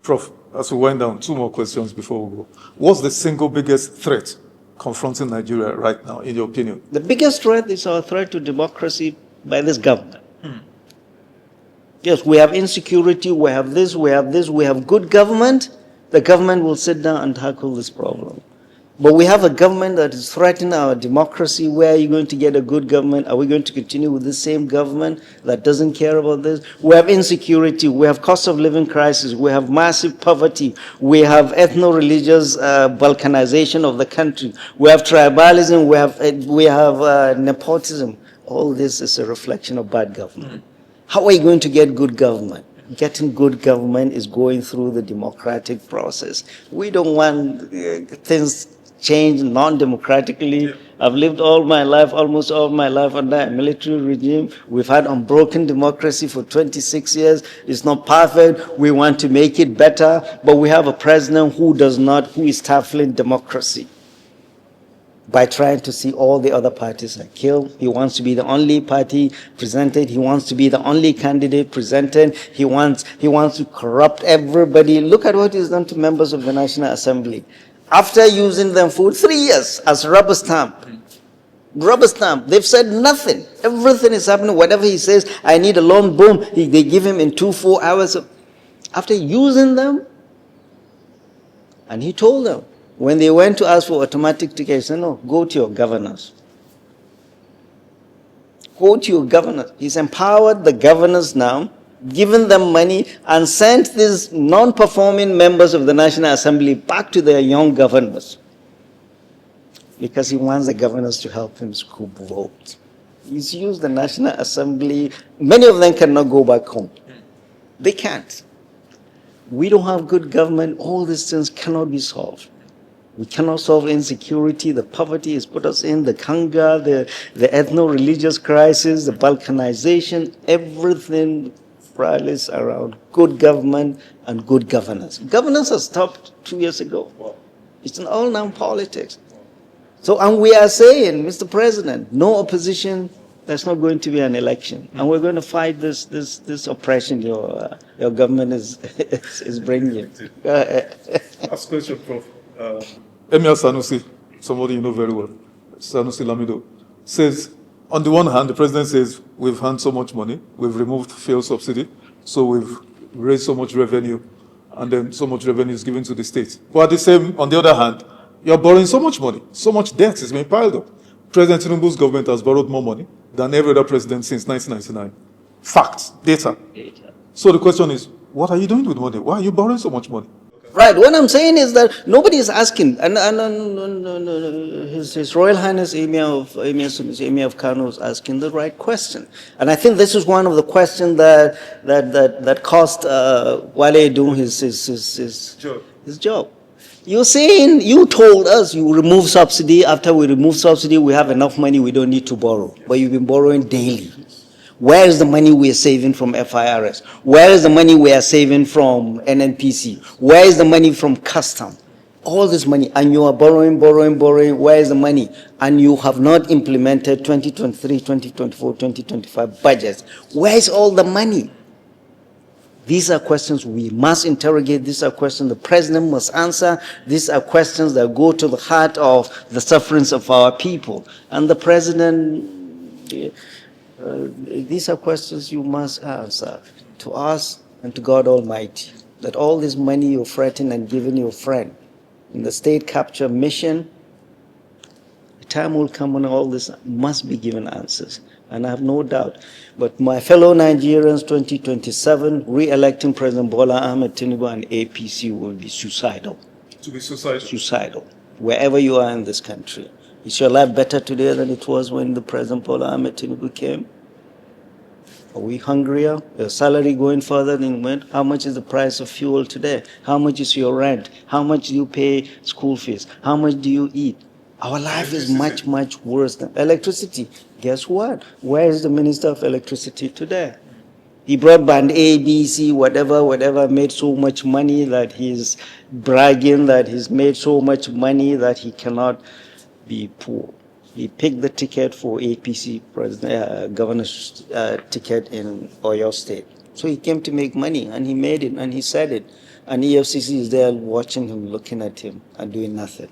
Prof, as we wind down, two more questions before we go. What's the single biggest threat confronting Nigeria right now, in your opinion? The biggest threat is our threat to democracy by this government. Yes, we have insecurity, we have this, we have good government. The government will sit down and tackle this problem. But we have a government that is threatening our democracy. Where are you going to get a good government? Are we going to continue with the same government that doesn't care about this? We have insecurity. We have cost of living crisis. We have massive poverty. We have ethno-religious balkanization of the country. We have tribalism. We have nepotism. All this is a reflection of bad government. How are you going to get good government? Getting good government is going through the democratic process. We don't want things changed non-democratically. I've lived almost all my life under a military regime. We've had unbroken democracy for 26 years. It's not perfect. We want to make it better, but we have a president who is stifling democracy by trying to see all the other parties are killed. He wants to be the only party presented. He wants to be the only candidate presented. He wants to corrupt everybody. Look at what he's done to members of the National Assembly. After using them for 3 years as rubber stamp, they've said nothing. Everything is happening. Whatever he says, I need a loan, boom, they give him in 2-4 hours. After using them, and he told them, when they went to ask for automatic tickets, he said, no, go to your governors. Go to your governors. He's empowered the governors now, given them money, and sent these non-performing members of the National Assembly back to their young governors. Because he wants the governors to help him scoop votes. He's used the National Assembly. Many of them cannot go back home. They can't. We don't have good government. All these things cannot be solved. We cannot solve insecurity, the poverty has put us in, the hunger, the ethno-religious crisis, the balkanization, everything rallies around good government and good governance. Governance has stopped 2 years ago. It's an all-now politics. So, and we are saying, Mr. President, no opposition, there's not going to be an election. And we're going to fight this oppression your government is bringing you. Last question, Prof. Emir Sanusi, somebody you know very well, Sanusi Lamido, says, on the one hand, the president says, we've earned so much money, we've removed fuel subsidy, so we've raised so much revenue, and then so much revenue is given to the states. But on the other hand, you're borrowing so much money, so much debt is being piled up. President Tinubu's government has borrowed more money than every other president since 1999. Facts, data. So the question is, what are you doing with money? Why are you borrowing so much money? Right. What I'm saying is that nobody is asking, and His Royal Highness Emir of Kano is asking the right question, and I think this is one of the questions that cost Wale doing his job. You're saying you told us you remove subsidy. After we remove subsidy, we have enough money. We don't need to borrow, but you've been borrowing daily. Where is the money we are saving from FIRS? Where is the money we are saving from NNPC? Where is the money from custom? All this money, and you are borrowing. Where is the money? And you have not implemented 2023, 2024, 2025 budgets. Where is all the money? These are questions we must interrogate. These are questions the president must answer. These are questions that go to the heart of the sufferings of our people. And the president... these are questions you must answer to us and to God Almighty, that all this money you're fretting and giving your friend in the state capture mission, the time will come when all this must be given answers. And I have no doubt. But my fellow Nigerians, 2027, re-electing President Bola Ahmed Tinubu and APC will be suicidal. To be suicidal? Suicidal. Wherever you are in this country. Is your life better today than it was when the President Bola Ahmed Tinubu came? Are we hungrier? Your salary going further than went? How much is the price of fuel today? How much is your rent? How much do you pay school fees? How much do you eat? Our life is much, much worse than electricity. Guess what? Where is the Minister of Electricity today? He brought band A, B, C, whatever, made so much money that he's bragging that he's made so much money that he cannot be poor. He picked the ticket for APC governor's ticket in Oyo State. So he came to make money, and he made it, and he said it. and EFCC is there watching him, looking at him, and doing nothing.